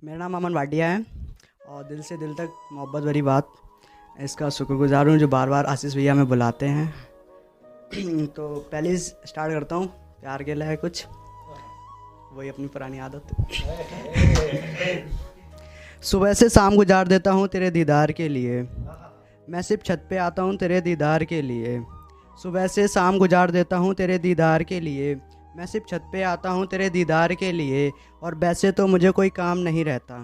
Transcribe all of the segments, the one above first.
मेरा नाम अमन भाटिया है और दिल से दिल तक मोहब्बत भरी बात इसका शुक्रगुजार हूँ जो बार बार आशीष भैया में बुलाते हैं। तो पहले ही स्टार्ट करता हूँ, प्यार के लिए है कुछ, वही अपनी पुरानी आदत। सुबह से शाम गुजार देता हूँ तेरे दीदार के लिए, मैं सिर्फ छत पे आता हूँ तेरे दीदार के लिए। सुबह से शाम गुजार देता हूँ तेरे दीदार के लिए, मैं सिर्फ छत पे आता हूँ तेरे दीदार के लिए। और वैसे तो मुझे कोई काम नहीं रहता,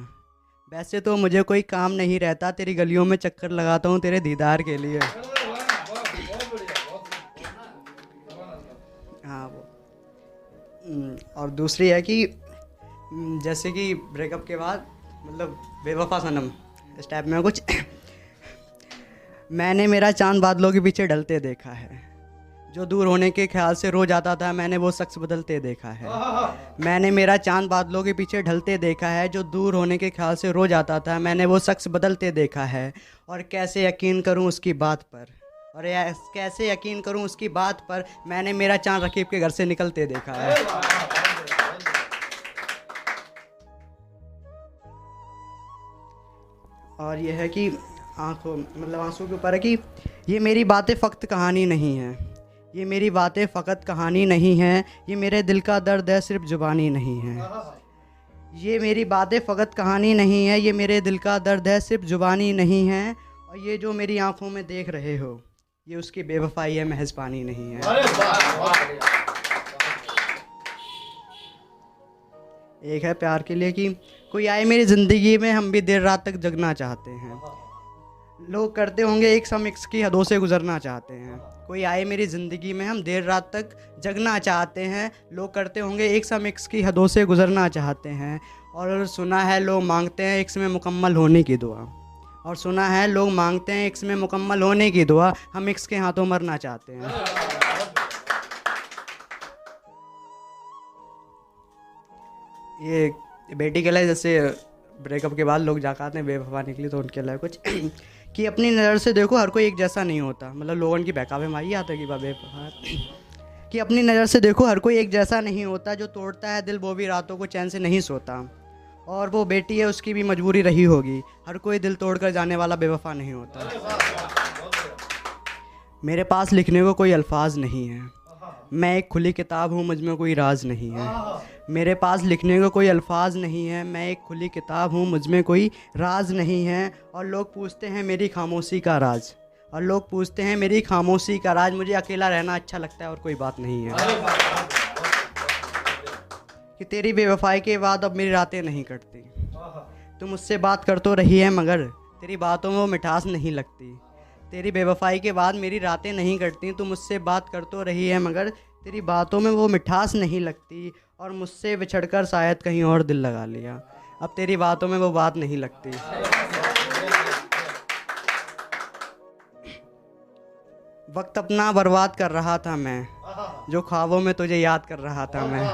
वैसे तो मुझे कोई काम नहीं रहता, तेरी गलियों में चक्कर लगाता हूँ तेरे दीदार के लिए। हाँ वो और दूसरी है कि जैसे कि ब्रेकअप के बाद मतलब बेवफा सनम इस टाइप में कुछ। मैंने मेरा चांद बादलों के पीछे ढलते देखा है, जो दूर होने के ख्याल से रोज आता था मैंने वो शख्स बदलते देखा है। मैंने मेरा चांद बादलों के पीछे ढलते देखा है, जो दूर होने के ख्याल से रोज आता था मैंने वो शख्स बदलते देखा है। और कैसे यकीन करूं उसकी बात पर, और कैसे यकीन करूं उसकी बात पर, मैंने मेरा चांद रकीब के घर से निकलते देखा है। और यह है कि आंखों मतलब आंसू के ऊपर है कि ये मेरी बातें फ़कत कहानी नहीं है, ये मेरी बातें फ़कत कहानी नहीं है, ये मेरे दिल का दर्द है सिर्फ ज़ुबानी नहीं है। ये मेरी बातें फ़कत कहानी नहीं है, ये मेरे दिल का दर्द है सिर्फ ज़ुबानी नहीं है। और ये जो मेरी आंखों में देख रहे हो ये उसकी बेवफाई है, महज पानी नहीं है। एक है प्यार के लिए कि कोई आए मेरी ज़िंदगी में हम भी देर रात तक जगना चाहते हैं, लोग करते होंगे एक सम इक्स की हदों से गुजरना चाहते हैं। कोई आए मेरी ज़िंदगी में हम देर रात तक जगना चाहते हैं, लोग करते होंगे एक सम इक्स की हदों से गुजरना चाहते हैं। और सुना है लोग मांगते हैं इक्स में मुकम्मल होने की दुआ, और सुना है लोग मांगते हैं इक्स में मुकम्मल होने की दुआ, हम इक्स के हाथों मरना चाहते हैं। ये बेटी के लिए जैसे ब्रेकअप के बाद लोग जाते हैं बेवफा निकली तो उनके लिए कुछ कि अपनी नज़र से देखो हर कोई एक जैसा नहीं होता, मतलब लोगों की बहकावे में आई आता है कि बेवफा कि अपनी नज़र से देखो हर कोई एक जैसा नहीं होता, जो तोड़ता है दिल वो भी रातों को चैन से नहीं सोता। और वो बेटी है उसकी भी मजबूरी रही होगी, हर कोई दिल तोड़कर जाने वाला बेवफा नहीं होता। मेरे पास लिखने को कोई अल्फाज नहीं है, मैं एक खुली किताब हूँ, मुझ में कोई राज नहीं है। मेरे पास लिखने को कोई अल्फाज नहीं है, मैं एक खुली किताब हूँ, मुझ में कोई राज नहीं है। और लोग पूछते हैं मेरी खामोशी का राज, और लोग पूछते हैं मेरी खामोशी का राज, मुझे अकेला रहना अच्छा लगता है और कोई बात नहीं है। कि तेरी बेवफाई के बाद अब मेरी रातें नहीं कटती, तुम मुझसे बात कर तो रही है मगर तेरी बातों में वो मिठास नहीं लगती। तेरी बेवफाई के बाद मेरी रातें नहीं कटती, तुम मुझसे बात कर तो रही है मगर तेरी बातों में वो मिठास नहीं लगती। और मुझसे बिछड़कर शायद कहीं और दिल लगा लिया, अब तेरी बातों में वो बात नहीं लगती। वक्त अपना बर्बाद कर रहा था मैं, जो ख्वाबों में तुझे याद कर रहा था मैं।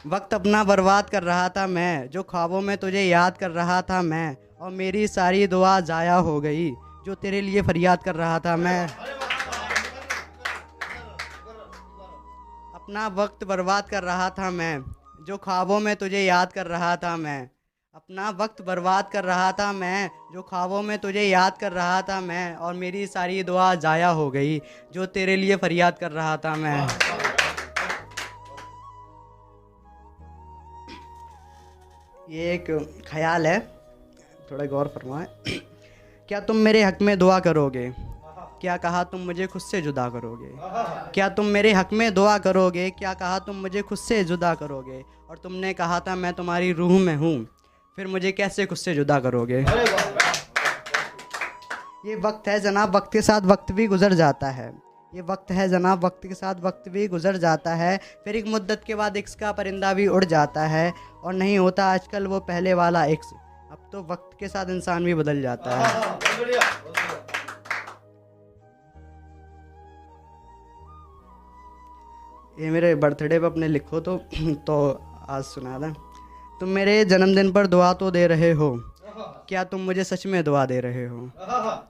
वक्त अपना बर्बाद कर रहा था मैं, जो ख्वाबों में तुझे याद कर रहा था मैं। और मेरी सारी दुआ ज़ाया हो गई, जो तेरे लिए फरियाद कर रहा था मैं। अपना वक्त बर्बाद कर रहा था मैं, जो ख्वाबों में तुझे याद कर रहा था मैं। अपना वक्त बर्बाद कर रहा था मैं, जो ख्वाबों में तुझे याद कर रहा था मैं। और मेरी सारी दुआ ज़ाया हो गई, जो तेरे लिए फरियाद कर रहा था मैं। ये एक ख्याल है, थोड़ा गौर फरमाएं। क्या तुम मेरे हक़ में दुआ करोगे, क्या कहा तुम मुझे खुद से जुदा करोगे। क्या तुम मेरे हक़ में दुआ करोगे, क्या कहा तुम मुझे खुद से जुदा करोगे। और तुमने कहा था मैं तुम्हारी रूह में हूँ, फिर मुझे कैसे खुद से जुदा करोगे। ये वक्त है जनाब, वक्त के साथ वक्त भी गुजर जाता है। ये वक्त है जनाब, वक्त के साथ वक्त भी गुजर जाता है। फिर एक मुद्दत के बाद इक्स का परिंदा भी उड़ जाता है, और नहीं होता आजकल वो पहले वाला इक्स, अब तो वक्त के साथ इंसान भी बदल जाता है। ये मेरे बर्थडे पे अपने लिखो तो आज सुना था। तुम मेरे जन्मदिन पर दुआ तो दे रहे हो, क्या तुम मुझे सच में दुआ दे रहे हो?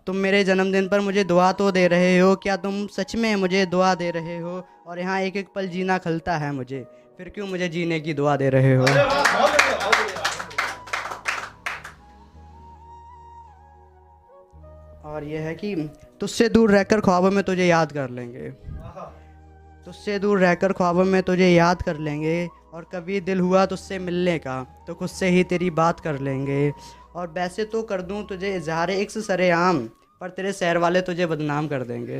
तुम मेरे जन्मदिन पर मुझे दुआ तो दे रहे हो, क्या तुम सच में मुझे दुआ दे रहे हो? और यहाँ एक एक पल जीना खलता है मुझे, फिर क्यों मुझे जीने की दुआ दे रहे हो? और यह है कि तुझसे दूर रहकर ख्वाबों में तुझे याद कर लेंगे, तुझसे दूर रहकर ख्वाबों में तुझे याद कर लेंगे। और कभी दिल हुआ तुझसे मिलने का तो खुद से ही तेरी बात कर लेंगे। और वैसे तो कर दूं तुझे इज़हार इश्क सरेआम, पर तेरे शहर वाले तुझे बदनाम कर देंगे।